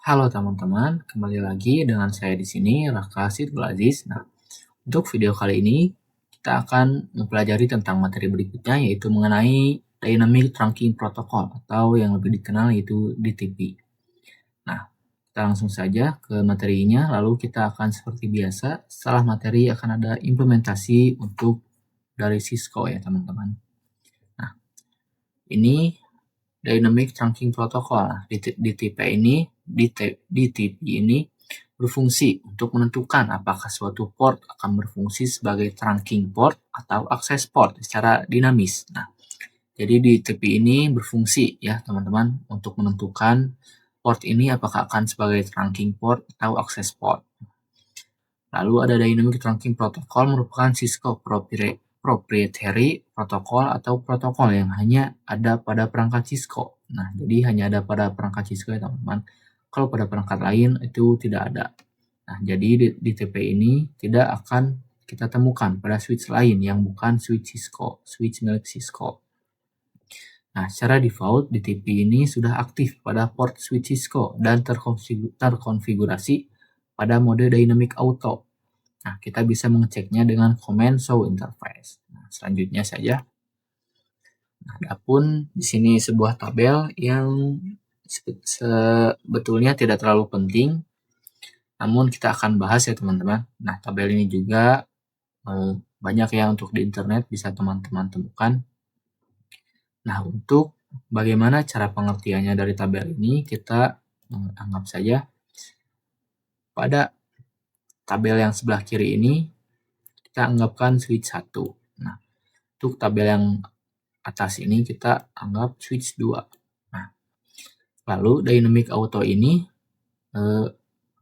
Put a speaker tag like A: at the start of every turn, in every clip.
A: Halo teman-teman, kembali lagi dengan saya di sini, Raka Sirul Aziz. Nah, untuk video kali ini kita akan mempelajari tentang materi berikutnya, yaitu mengenai Dynamic Trunking Protocol atau yang lebih dikenal yaitu DTP. Nah, kita langsung saja ke materinya, lalu kita akan seperti biasa, setelah materi akan ada implementasi untuk dari Cisco ya teman-teman. Nah, ini Dynamic Trunking Protocol. Nah, DTP ini berfungsi untuk menentukan apakah suatu port akan berfungsi sebagai trunking port atau access port secara dinamis. Nah, jadi DTP ini berfungsi ya teman-teman untuk menentukan port ini apakah akan sebagai trunking port atau access port. Lalu ada Dynamic Trunking Protocol merupakan Cisco proprietary protokol atau protokol yang hanya ada pada perangkat Cisco. Nah, jadi hanya ada pada perangkat Cisco ya teman-teman. Kalau pada perangkat lain itu tidak ada. Nah, jadi di TP ini tidak akan kita temukan pada switch lain yang bukan switch Cisco, switch milik Cisco. Nah, secara default DTP ini sudah aktif pada port switch Cisco dan terkonfigurasi pada mode Dynamic Auto. Nah, kita bisa mengeceknya dengan command show interface. Nah, selanjutnya saja. Nah, adapun di sini sebuah tabel yang sebetulnya tidak terlalu penting, namun kita akan bahas ya teman-teman. Nah, tabel ini juga banyak ya untuk di internet bisa teman-teman temukan. Nah, untuk bagaimana cara pengertiannya dari tabel ini, kita anggap saja pada tabel yang sebelah kiri ini kita anggapkan switch 1. Nah, untuk tabel yang atas ini kita anggap switch 2. Nah, lalu Dynamic Auto ini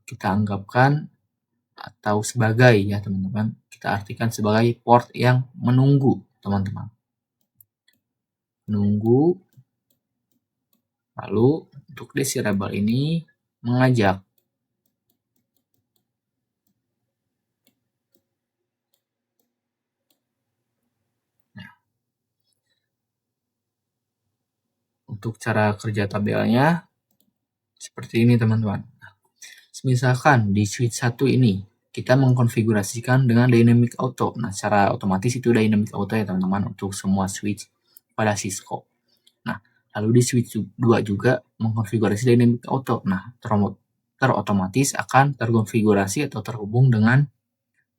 A: kita anggapkan atau sebagai ya teman-teman, kita artikan sebagai port yang menunggu teman-teman. Menunggu, lalu untuk desirable ini mengajak. Nah, untuk cara kerja tabelnya seperti ini teman-teman. Misalkan di switch 1 ini kita mengkonfigurasikan dengan Dynamic Auto. Nah, secara otomatis itu Dynamic Auto ya teman-teman untuk semua switch pada Cisco. Nah, lalu di switch 2 juga mengkonfigurasi Dynamic Auto. Nah, terotomatis akan terkonfigurasi atau terhubung dengan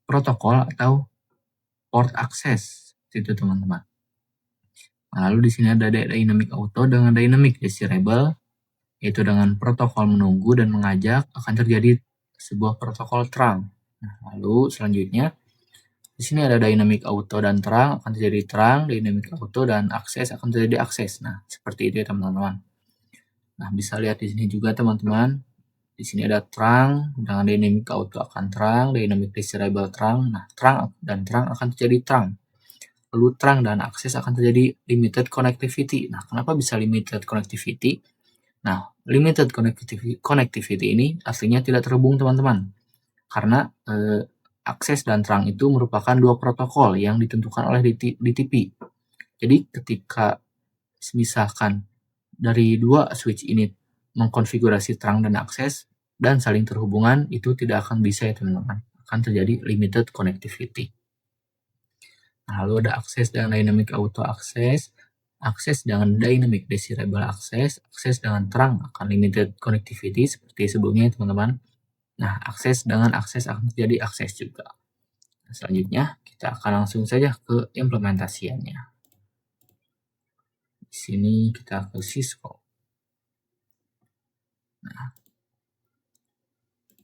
A: protokol atau port access itu teman-teman. Nah, lalu di sini ada Dynamic Auto dengan Dynamic Desirable, yaitu dengan protokol menunggu dan mengajak akan terjadi sebuah protokol terang. Nah, lalu selanjutnya di sini ada Dynamic Auto dan terang akan terjadi terang, Dynamic Auto dan akses akan terjadi akses. Nah, seperti itu ya teman-teman. Nah, bisa lihat di sini juga teman-teman. Di sini ada terang dengan Dynamic Auto akan terang, Dynamic Desirable terang. Nah, terang dan terang akan terjadi terang. Lalu terang dan akses akan terjadi limited connectivity. Nah, kenapa bisa limited connectivity? Nah, limited connectivity ini aslinya tidak terhubung teman-teman. Karena akses dan terang itu merupakan dua protokol yang ditentukan oleh DTP. Jadi ketika misalkan dari dua switch ini mengkonfigurasi terang dan akses dan saling terhubungan, itu tidak akan bisa ya teman-teman. Akan terjadi limited connectivity. Nah, lalu ada akses dengan Dynamic Auto Access, akses dengan Dynamic Desirable Access, akses dengan terang akan limited connectivity seperti sebelumnya teman-teman. Nah, akses dengan akses akan terjadi akses juga. Nah, selanjutnya kita akan langsung saja ke implementasiannya. Di sini kita ke Cisco. Nah,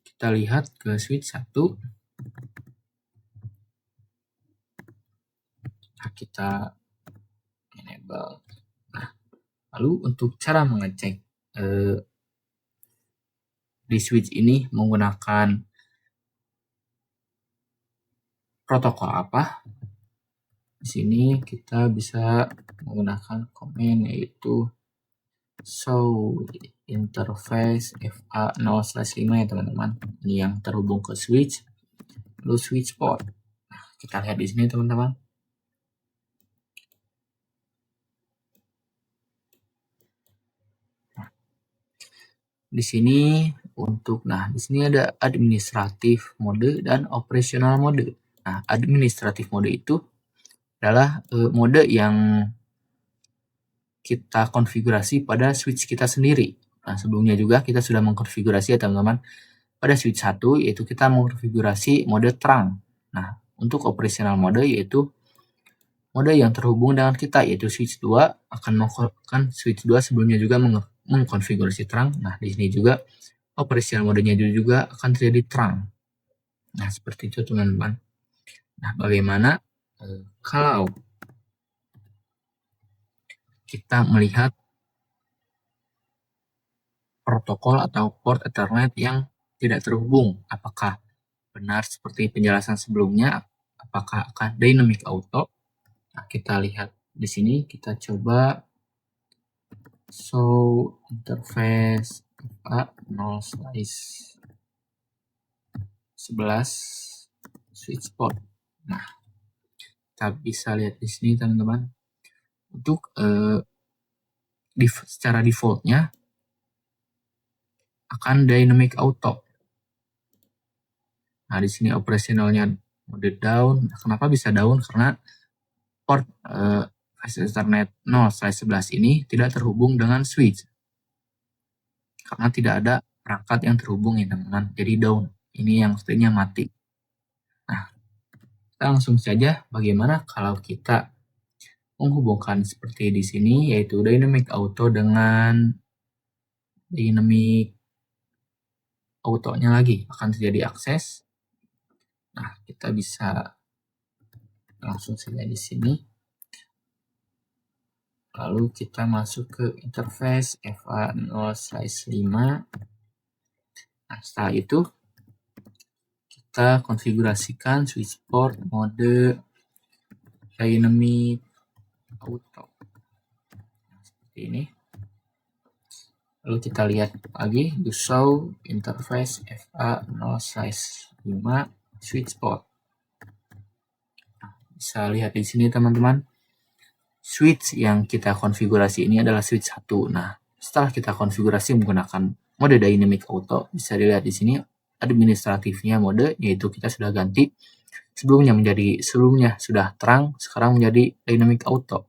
A: kita lihat ke switch 1. Nah, kita enable. Nah, lalu untuk cara mengecek di switch ini menggunakan protokol apa? Di sini kita bisa menggunakan command yaitu show interface FA0/5 ya teman-teman. Ini yang terhubung ke switch, lalu switch port. Nah, kita lihat di sini teman-teman. Di sini Nah, di sini ada administratif mode dan operasional mode. Nah, administratif mode itu adalah mode yang kita konfigurasi pada switch kita sendiri. Nah, sebelumnya juga kita sudah mengkonfigurasi ya teman-teman. Pada switch 1 yaitu kita mengkonfigurasi mode terang. Nah, untuk operasional mode yaitu mode yang terhubung dengan kita yaitu switch 2 akan switch 2 sebelumnya juga mengkonfigurasi terang. Nah, di sini juga operasional modenya juga akan terjadi terang. Nah, seperti itu teman-teman. Nah, bagaimana kalau kita melihat protokol atau port Ethernet yang tidak terhubung? Apakah benar seperti penjelasan sebelumnya? Apakah akan dynamic auto? Nah, kita lihat di sini, kita coba show interface 0/11 switch port. Nah, kita bisa lihat di sini teman-teman. Untuk secara defaultnya akan dynamic auto. Nah, di sini operasionalnya mode down. Kenapa bisa down? Karena port Ethernet 0/11 ini tidak terhubung dengan switch. Karena tidak ada perangkat yang terhubung ya teman-teman. Jadi down. Ini yang sepertinya mati. Nah, kita langsung saja bagaimana kalau kita menghubungkan seperti di sini, yaitu dynamic auto dengan dynamic autonya lagi akan terjadi akses. Nah, kita bisa langsung saja di sini. Lalu kita masuk ke interface FA0/5. Nah, setelah itu kita konfigurasikan switch port mode dynamic auto. Nah, seperti ini. Lalu kita lihat lagi do show interface FA0/5 switch port. Nah, bisa lihat di sini teman-teman. Switch yang kita konfigurasi ini adalah switch 1. Nah, setelah kita konfigurasi menggunakan mode dynamic auto, bisa dilihat di sini administratifnya mode, yaitu kita sudah ganti sebelumnya sudah terang, sekarang menjadi dynamic auto.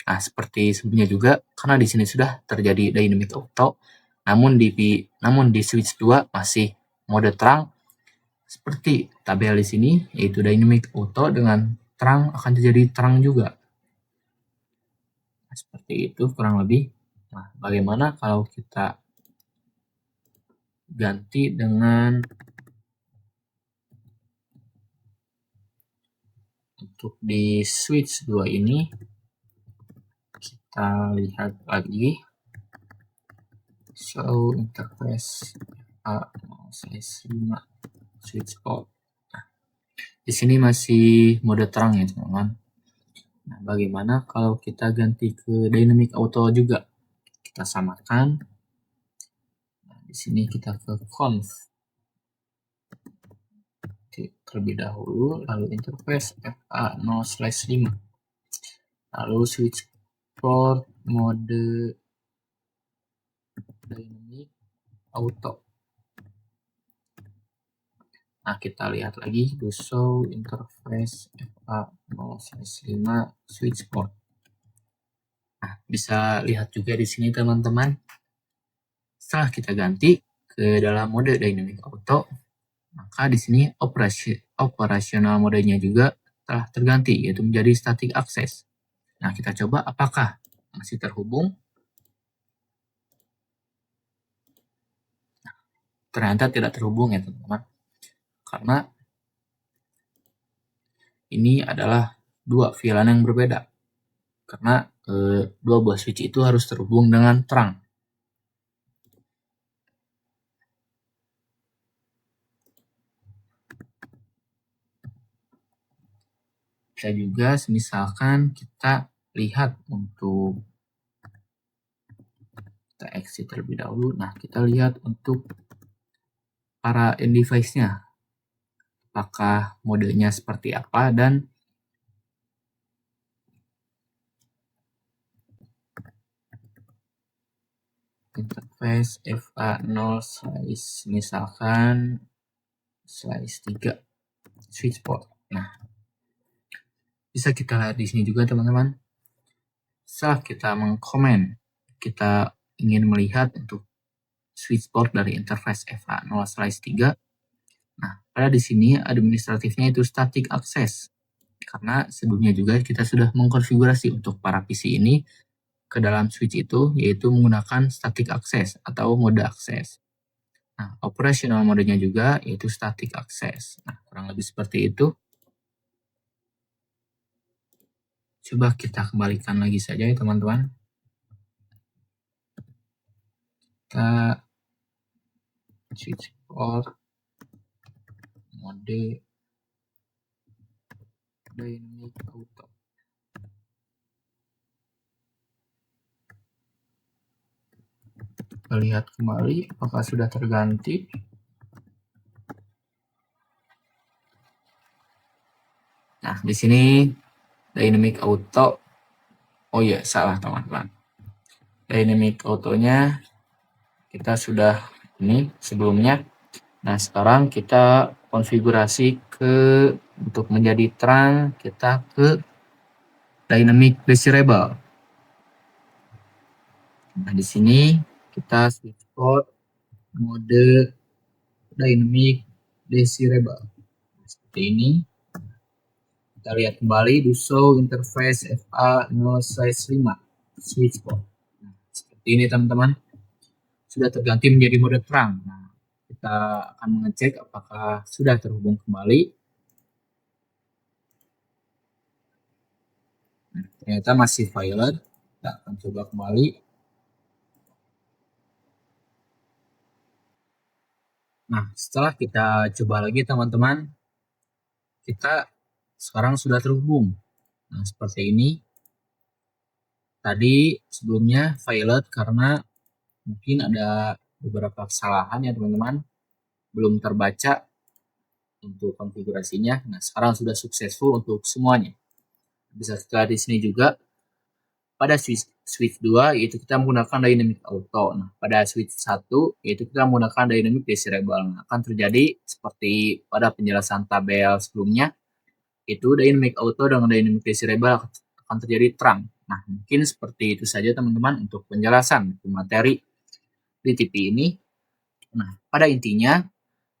A: Nah, seperti sebelumnya juga, karena di sini sudah terjadi dynamic auto, namun di switch 2 masih mode terang, seperti tabel di sini, yaitu dynamic auto dengan terang akan terjadi terang juga. Nah, seperti itu kurang lebih. Nah, bagaimana kalau kita ganti dengan untuk di switch 2 ini, kita lihat lagi show interface A0/5 switch port. Nah, di sini masih mode terang ya teman-teman. Nah, bagaimana kalau kita ganti ke dynamic auto juga? Kita samakan. Nah, di sini kita ke conf terlebih dahulu, lalu interface FA0/5. Lalu switch port mode dynamic auto. Nah, kita lihat lagi do show interface FA0/5 switch port. Nah, bisa lihat juga di sini teman-teman. Setelah kita ganti ke dalam mode dynamic auto, maka di sini operasional modenya juga telah terganti, yaitu menjadi static access. Nah, kita coba apakah masih terhubung. Nah, ternyata tidak terhubung ya teman-teman. Karena ini adalah dua VLAN yang berbeda. Karena dua buah switch itu harus terhubung dengan terang. Bisa juga misalkan kita lihat untuk kita exit terlebih dahulu. Nah, kita lihat untuk para end device-nya. Apakah modenya seperti apa dan interface FA0 slice, misalkan slice 3 switch port. Nah, bisa kita lihat di sini juga teman-teman. Setelah kita mengkomen, kita ingin melihat untuk switch port dari interface FA0 slice 3. Nah, pada di sini administratifnya itu static access. Karena sebelumnya juga kita sudah mengkonfigurasi untuk para PC ini ke dalam switch itu, yaitu menggunakan static access atau mode akses. Nah, operational modenya juga yaitu static access. Nah, kurang lebih seperti itu. Coba kita kembalikan lagi saja ya teman-teman. Kita switch port mode dynamic auto. Kita lihat kembali apakah sudah terganti. Nah, di sini dynamic auto. Oh iya, salah teman-teman. Dynamic autonya kita sudah ini sebelumnya. Nah, sekarang kita konfigurasi untuk menjadi terang, kita ke dynamic desirable. Nah, di sini kita switch port mode dynamic desirable. Seperti ini. Kita lihat kembali do show interface FA0 slice 5 switch port. Nah, seperti ini teman-teman. Sudah terganti menjadi mode terang. Nah, kita akan mengecek apakah sudah terhubung kembali. Nah, ternyata masih violet. Kita akan coba kembali. Nah, setelah kita coba lagi teman-teman, kita sekarang sudah terhubung. Nah, seperti ini. Tadi sebelumnya violet karena mungkin ada beberapa kesalahan ya teman-teman. Belum terbaca untuk konfigurasinya. Nah, sekarang sudah successful untuk semuanya. Bisa kita lihat di sini juga pada switch 2 yaitu kita menggunakan dynamic auto. Nah, pada switch 1 yaitu kita menggunakan dynamic desirable. Nah, akan terjadi seperti pada penjelasan tabel sebelumnya, itu dynamic auto dengan dynamic desirable akan terjadi terang. Nah, mungkin seperti itu saja teman-teman untuk penjelasan materi DTP ini. Nah, pada intinya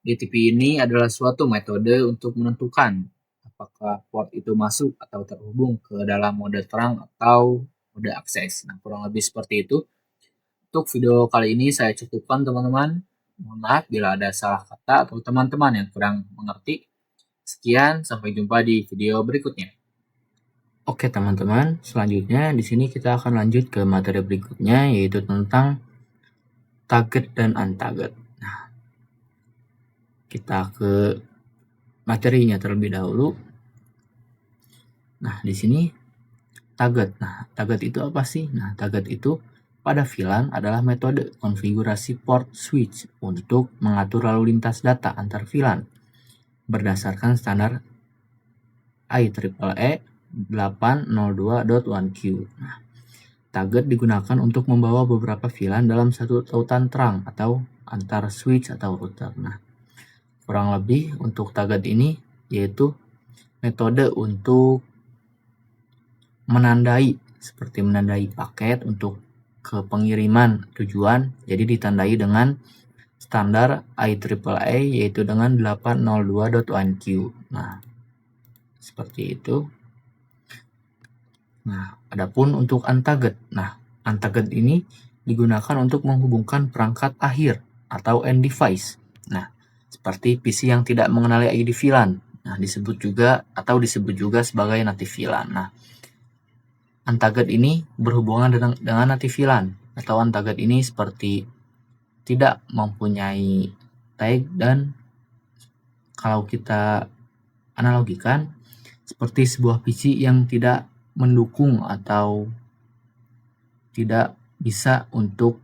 A: DTP ini adalah suatu metode untuk menentukan apakah port itu masuk atau terhubung ke dalam mode terang atau mode akses. Nah, kurang lebih seperti itu. Untuk video kali ini saya cukupkan teman-teman. Mohon maaf bila ada salah kata atau teman-teman yang kurang mengerti. Sekian, sampai jumpa di video berikutnya. Oke teman-teman, selanjutnya di sini kita akan lanjut ke materi berikutnya yaitu tentang target dan untarget. Nah, kita ke materinya terlebih dahulu. Nah, di sini target. Nah, target itu apa sih? Nah, target itu pada VLAN adalah metode konfigurasi port switch untuk mengatur lalu lintas data antar VLAN berdasarkan standar IEEE 802.1q. Nah, target digunakan untuk membawa beberapa VLAN dalam satu tautan terang atau antar switch atau router. Nah, kurang lebih untuk target ini yaitu metode untuk menandai, seperti menandai paket untuk ke pengiriman tujuan, jadi ditandai dengan standar IEEE yaitu dengan 802.1q. Nah, seperti itu. Nah, adapun untuk untarget. Nah, untarget ini digunakan untuk menghubungkan perangkat akhir atau end device. Nah, seperti PC yang tidak mengenali ID VLAN. Nah, disebut juga sebagai native VLAN. Nah, untarget ini berhubungan dengan native VLAN atau untarget ini seperti tidak mempunyai tag dan kalau kita analogikan seperti sebuah PC yang tidak mendukung atau tidak bisa untuk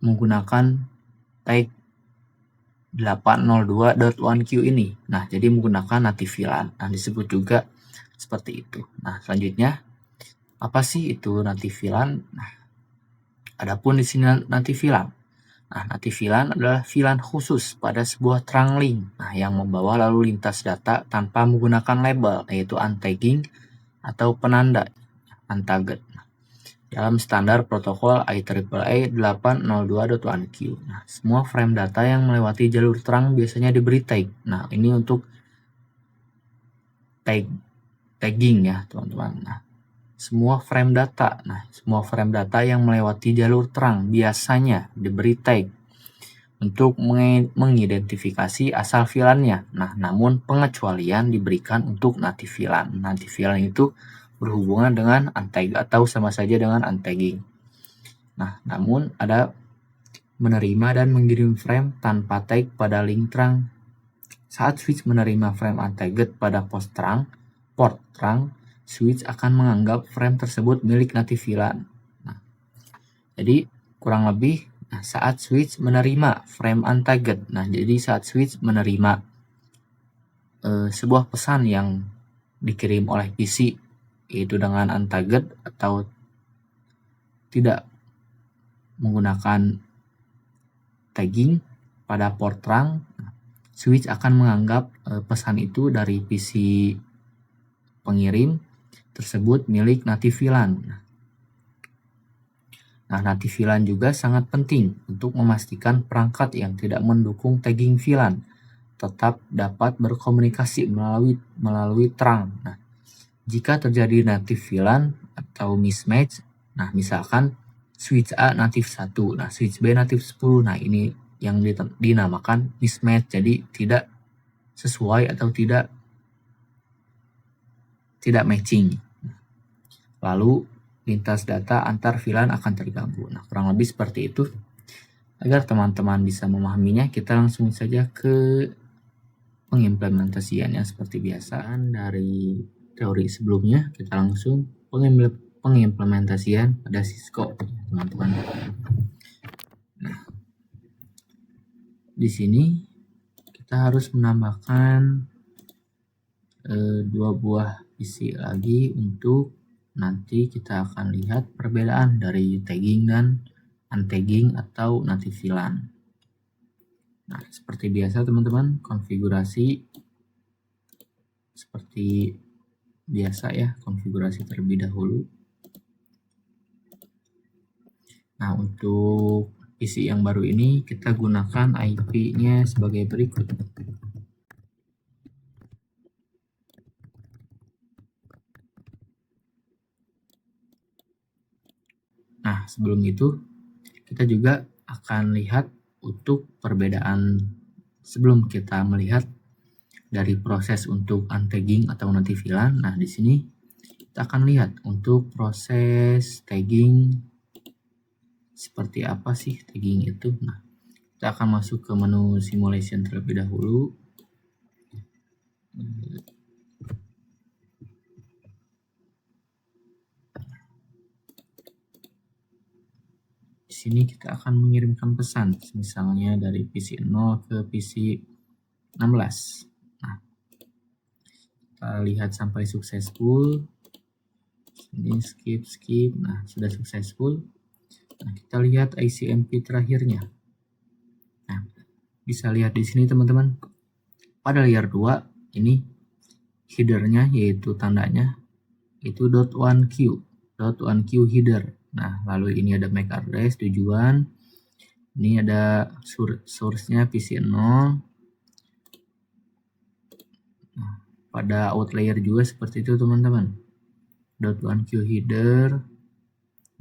A: menggunakan tag 802.1q ini. Nah, jadi menggunakan native VLAN. Nah, disebut juga seperti itu. Nah, selanjutnya apa sih itu native VLAN? Nah, Adapun di sini nanti VLAN. Nah, nanti VLAN adalah VLAN khusus pada sebuah trunk link, yang membawa lalu lintas data tanpa menggunakan label, yaitu untagging atau penanda untagged. Dalam standar protokol IEEE 802.1q. Semua frame data yang melewati jalur terang biasanya diberi tag. Ini untuk tagging ya, teman-teman. Semua frame data yang melewati jalur terang biasanya diberi tag untuk mengidentifikasi asal VLAN-nya. Namun pengecualian diberikan untuk native VLAN. Native VLAN itu berhubungan dengan untagged atau sama saja dengan untagging. Namun ada menerima dan mengirim frame tanpa tag pada link terang. Saat switch menerima frame untagged pada port terang, switch akan menganggap frame tersebut milik native VLAN. Jadi kurang lebih saat switch menerima frame untagged. Jadi saat switch menerima sebuah pesan yang dikirim oleh PC yaitu dengan untagged atau tidak menggunakan tagging pada port terang, switch akan menganggap pesan itu dari PC pengirim tersebut milik native VLAN. Native VLAN juga sangat penting untuk memastikan perangkat yang tidak mendukung tagging VLAN tetap dapat berkomunikasi melalui terang. Jika terjadi native VLAN atau mismatch, misalkan switch A native 1, switch B native 10, ini yang dinamakan mismatch, jadi tidak sesuai atau tidak matching. Lalu lintas data antar VLAN akan terganggu. Kurang lebih seperti itu. Agar teman-teman bisa memahaminya, kita langsung saja ke pengimplementasiannya seperti biasa. Dari teori sebelumnya, kita langsung pengimplementasian pada Cisco, teman-teman. Di sini kita harus menambahkan 2 buah PC lagi untuk nanti kita akan lihat perbedaan dari tagging dan untagging atau native VLAN. Seperti biasa teman-teman, konfigurasi seperti biasa ya, konfigurasi terlebih dahulu. Untuk PC yang baru ini kita gunakan IP-nya sebagai berikut. Sebelum itu kita juga akan lihat untuk perbedaan sebelum kita melihat dari proses untuk untagging atau native VLAN. Di sini kita akan lihat untuk proses tagging seperti apa sih tagging itu. Kita akan masuk ke menu simulation terlebih dahulu. Di sini kita akan mengirimkan pesan, misalnya dari PC 0 ke PC 16. Kita lihat sampai successful. Ini skip. Sudah successful. Kita lihat ICMP terakhirnya. Bisa lihat di sini teman-teman. Pada layer 2 ini headernya yaitu tandanya itu .1q header. Lalu ini ada MAC address tujuan. Ini ada source-nya PC 0. Pada outlayer juga seperti itu teman-teman. .1q header.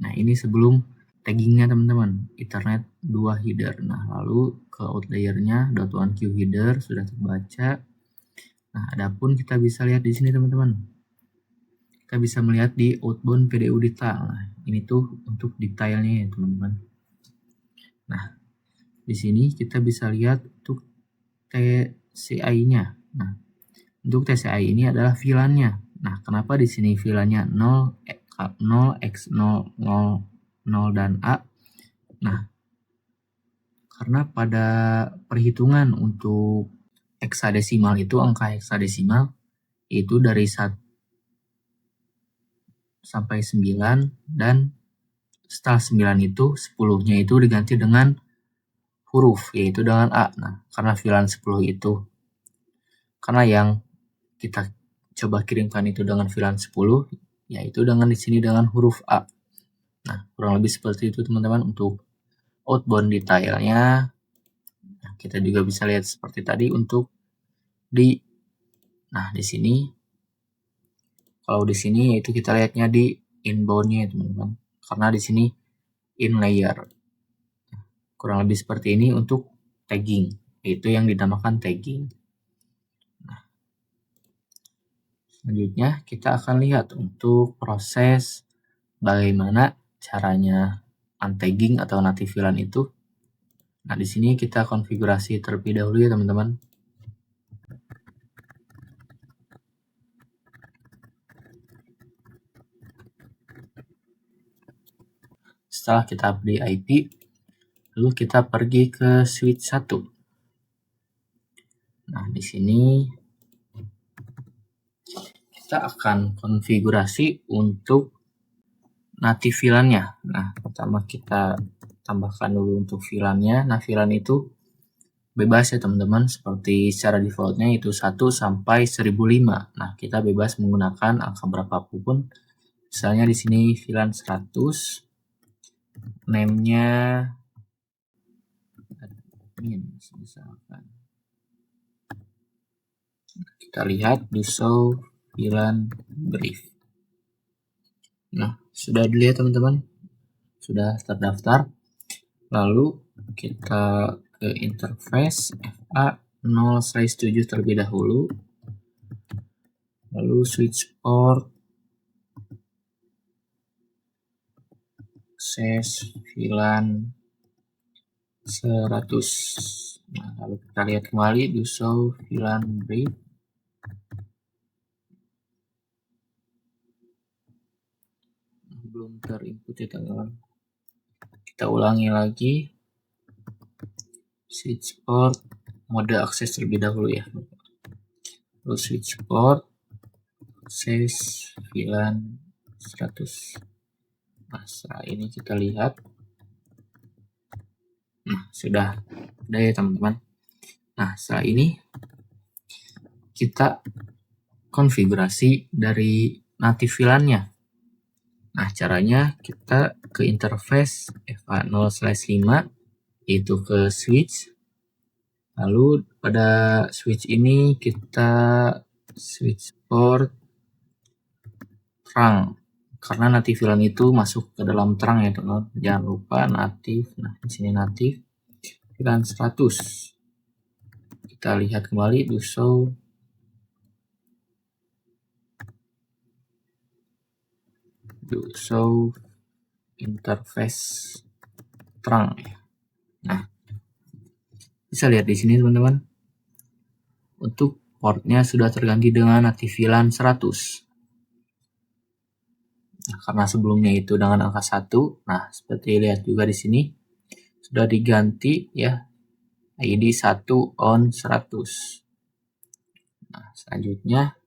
A: Ini sebelum taggingnya teman-teman, Ethernet 2 header. Lalu ke outlayernya .1q header sudah terbaca. Adapun kita bisa lihat di sini teman-teman. Kita bisa melihat di outbound PDU detail. Ini tuh untuk detailnya ya teman-teman. Di sini kita bisa lihat untuk TCI-nya. Untuk TCI ini adalah VLAN-nya. Kenapa di sini VLAN-nya 0x000 dan A? Karena pada perhitungan untuk heksadesimal itu, angka heksadesimal itu dari 1 sampai 9 dan setelah 9 itu 10-nya itu diganti dengan huruf, yaitu dengan A. Nah, karena VLAN 10 itu, karena yang kita coba kirimkan itu dengan VLAN 10, yaitu dengan di sini dengan huruf A. Nah, kurang lebih seperti itu teman-teman untuk outbound detailnya. Nah, kita juga bisa lihat seperti tadi untuk di sini. Kalau di sini yaitu kita lihatnya di inbound-nya teman-teman. Karena di sini in layer. Kurang lebih seperti ini untuk tagging, yaitu yang dinamakan tagging. Nah, selanjutnya kita akan lihat untuk proses bagaimana caranya untagging atau native VLAN itu. Nah, di sini kita konfigurasi terlebih dahulu ya teman-teman. Setelah kita update IP, lalu kita pergi ke switch 1. Nah, di sini kita akan konfigurasi untuk native VLAN-nya. Nah, pertama kita tambahkan dulu untuk VLAN-nya. Nah, VLAN itu bebas ya teman-teman, seperti secara defaultnya itu 1 sampai 1005. Nah, kita bebas menggunakan angka berapapun. Misalnya di sini VLAN 100, name-nya misalkan. Kita lihat do show VLAN brief. Nah, sudah dilihat teman-teman, sudah terdaftar. Lalu kita ke interface FA0/7 terlebih dahulu. Lalu switch port access VLAN 100. Nah, lalu kita lihat kembali do show VLAN brief. Belum terinput ya teman-teman. Kita ulangi lagi. Switch port mode akses terlebih dahulu ya. Lalu switch port akses VLAN 100. Nah, setelah ini kita lihat. Nah, sudah ada ya teman-teman. Nah, setelah ini kita konfigurasi dari native VLAN-nya. Nah, caranya kita ke interface FA0/5, yaitu ke switch. Lalu pada switch ini kita switch port terang. Karena native VLAN itu masuk ke dalam terang ya teman-teman. Jangan lupa native. Nah, di sini native VLAN 100. Kita lihat kembali do show interface terang. Nah, bisa lihat di sini teman-teman. Untuk portnya sudah terganti dengan native VLAN 100. Nah, karena sebelumnya itu dengan angka 1. Nah, seperti lihat juga di sini sudah diganti ya ID 1 on 100. Nah, selanjutnya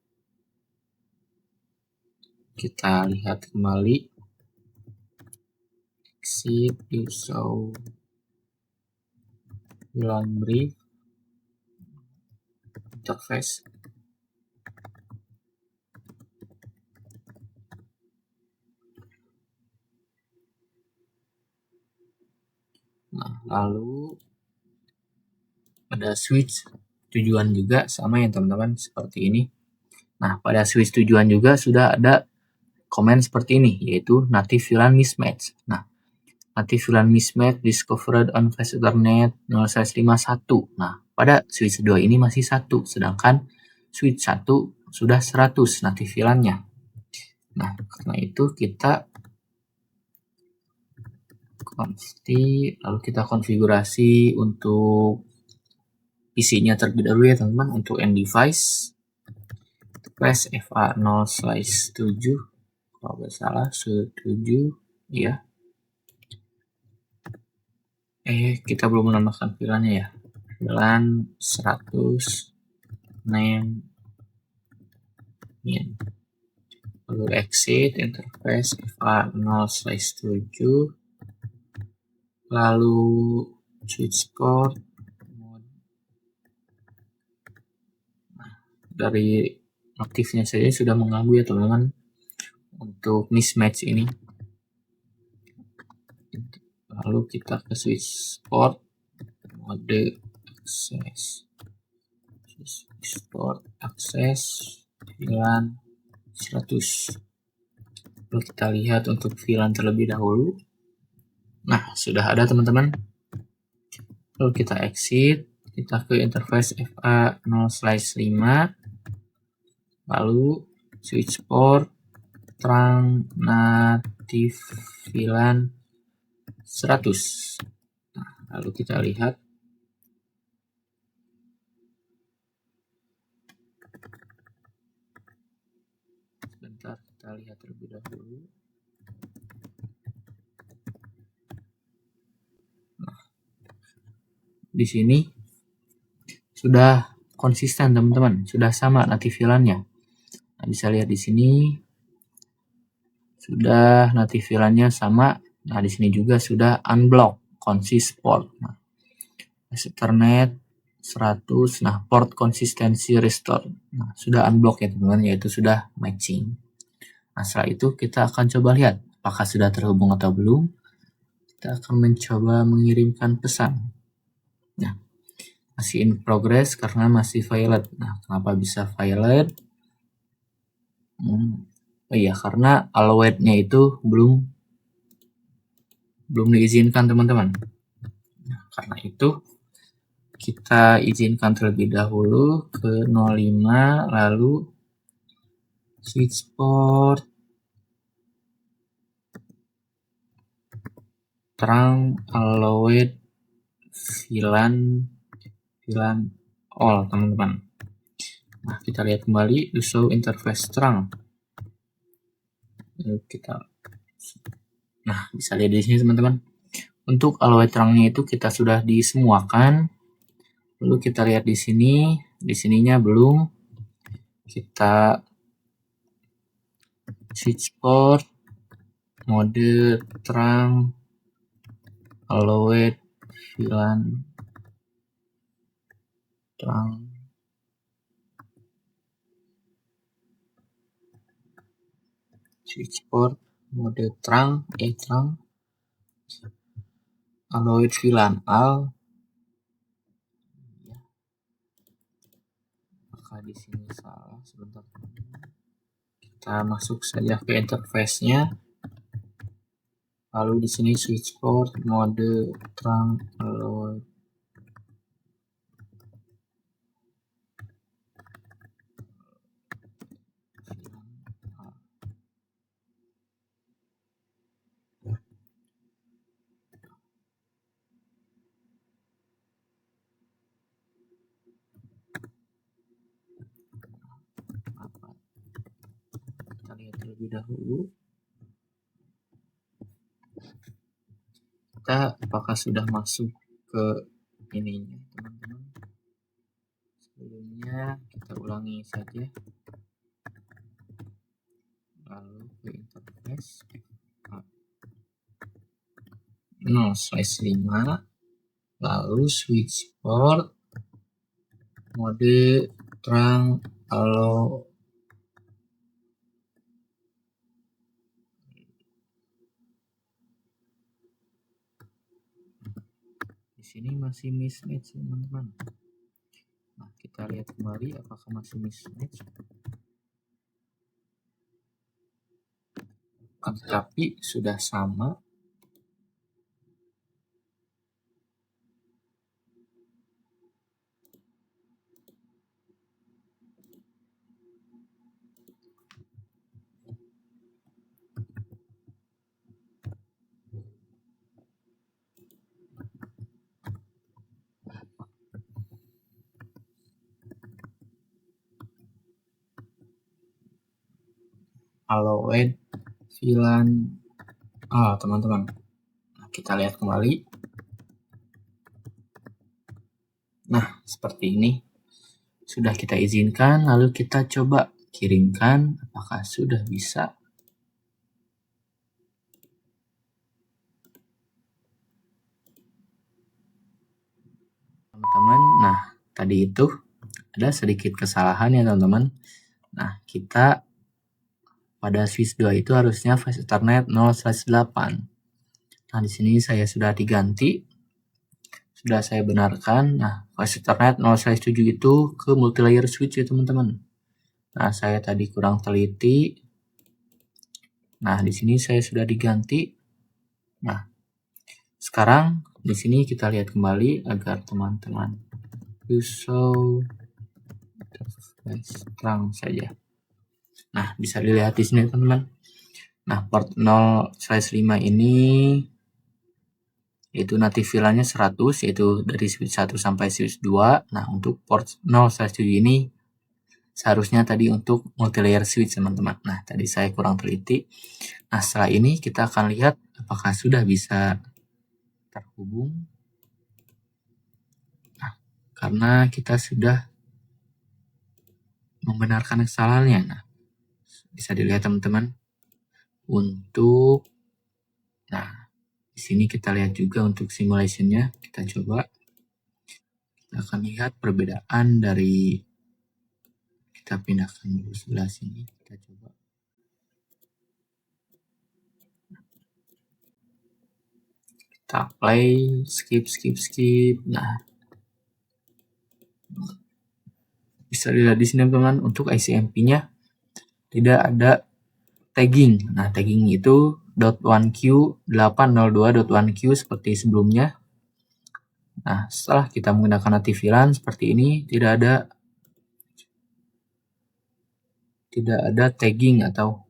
A: kita lihat kembali exit do show VLAN brief interface. Nah, lalu pada switch tujuan juga sama ya teman-teman, seperti ini. Nah, pada switch tujuan juga sudah ada komen seperti ini, yaitu native VLAN mismatch. Nah, native VLAN mismatch discovered on fast Ethernet 0/51. Nah, pada switch 2 ini masih 1, sedangkan switch 1 sudah 100 native VLAN-nya. Nah, karena itu kita lalu kita konfigurasi untuk PC-nya terlebih dahulu ya teman-teman. Untuk end device press FA0/7, kalau nggak salah 7 ya. Kita belum menambahkan VLAN-nya ya. VLAN 100 name min. lalu exit interface FA0/7, lalu switch port. Dari aktifnya saja sudah mengganggu ya teman-teman untuk mismatch ini. Lalu kita ke switch port mode akses, switch port akses VLAN 100. Lalu kita lihat untuk VLAN terlebih dahulu. Nah, sudah ada teman-teman. Lalu kita exit, kita ke interface FA0/5, lalu switch port terang native VLAN 100. Nah, lalu kita lihat sebentar, kita lihat terlebih dahulu. Nah, di sini sudah konsisten teman-teman, sudah sama native VLAN-nya. Nah, bisa lihat di sini sudah native VLAN-nya sama. Nah, di sini juga sudah unblock consist port. Nah, Ethernet 100. Nah, port konsistensi restore. Nah, sudah unblock ya teman-teman, yaitu sudah matching. Nah, setelah itu kita akan coba lihat apakah sudah terhubung atau belum. Kita akan mencoba mengirimkan pesan. Nah, masih in progress karena masih violet. Nah, kenapa bisa violet? Oh iya, karena allowed-nya itu belum diizinkan teman-teman. Nah, karena itu kita izinkan terlebih dahulu ke 05, lalu switch port terang allowed VLAN all teman-teman. Nah, kita lihat kembali show interface terang. Nah, bisa lihat di sini teman-teman. Untuk allowed terangnya itu kita sudah disemuakan. Lalu kita lihat di sini, di sininya belum. Kita switch port mode terang allowed VLAN terang. Switch port mode terang allowed VLAN all. Maka di sini salah, sebentar. Kita masuk saja ke interface-nya. Lalu di sini switch port mode terang allowed kita lihat terlebih dahulu. Kita apakah sudah masuk ke ininya teman-teman. Sebelumnya kita ulangi saja. Lalu ke interface 0/5, lalu switch port mode terang allow di sini masih mismatch teman-teman. Nah, kita lihat kembali apakah masih mismatch. Tapi sudah sama. Allowed VLAN teman-teman. Nah, kita lihat kembali. Nah, seperti ini. Sudah kita izinkan, lalu kita coba kirimkan. Apakah sudah bisa? Teman-teman, nah tadi itu ada sedikit kesalahan ya teman-teman. Nah, kita pada switch 2 itu harusnya flash Ethernet 0/8. Nah, di sini saya sudah diganti. Sudah saya benarkan. Nah, flash Ethernet 0/7 itu ke multilayer switch ya teman-teman. Nah, saya tadi kurang teliti. Nah, di sini saya sudah diganti. Nah, sekarang di sini kita lihat kembali agar teman-teman bisa terang saja. Nah, bisa dilihat di sini teman-teman. Nah, port 0/5 ini yaitu native VLAN-nya 100, yaitu dari switch 1 sampai switch 2. Nah, untuk port 0/7 ini seharusnya tadi untuk multilayer switch teman-teman. Nah, tadi saya kurang teliti. Nah, setelah ini kita akan lihat apakah sudah bisa terhubung. Nah, karena kita sudah membenarkan kesalahannya. Nah, bisa dilihat teman-teman. Nah, di sini kita lihat juga untuk simulation-nya. Kita coba. Kita akan lihat perbedaan dari, kita pindahkan dulu sebelah sini. Kita coba. Kita play, skip. Nah, bisa dilihat di sini teman-teman, untuk ICMP-nya tidak ada tagging. Nah, tagging itu .1q 802.1q seperti sebelumnya. Nah, setelah kita menggunakan native VLAN seperti ini, tidak ada tagging atau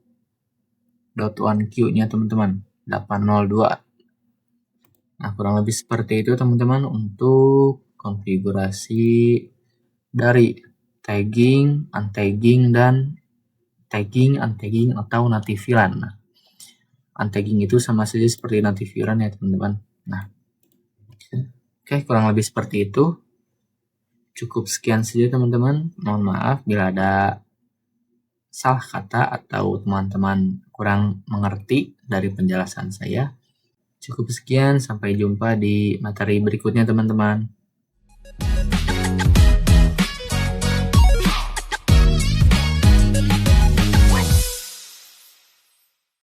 A: .1q-nya teman-teman, 802. Nah, kurang lebih seperti itu teman-teman untuk konfigurasi dari tagging, untagging, dan tagging, untagging, atau native VLAN. Nah, untagging itu sama saja seperti native VLAN ya teman-teman. Nah, oke, kurang lebih seperti itu. Cukup sekian saja teman-teman. Mohon maaf bila ada salah kata atau teman-teman kurang mengerti dari penjelasan saya. Cukup sekian, sampai jumpa di materi berikutnya teman-teman.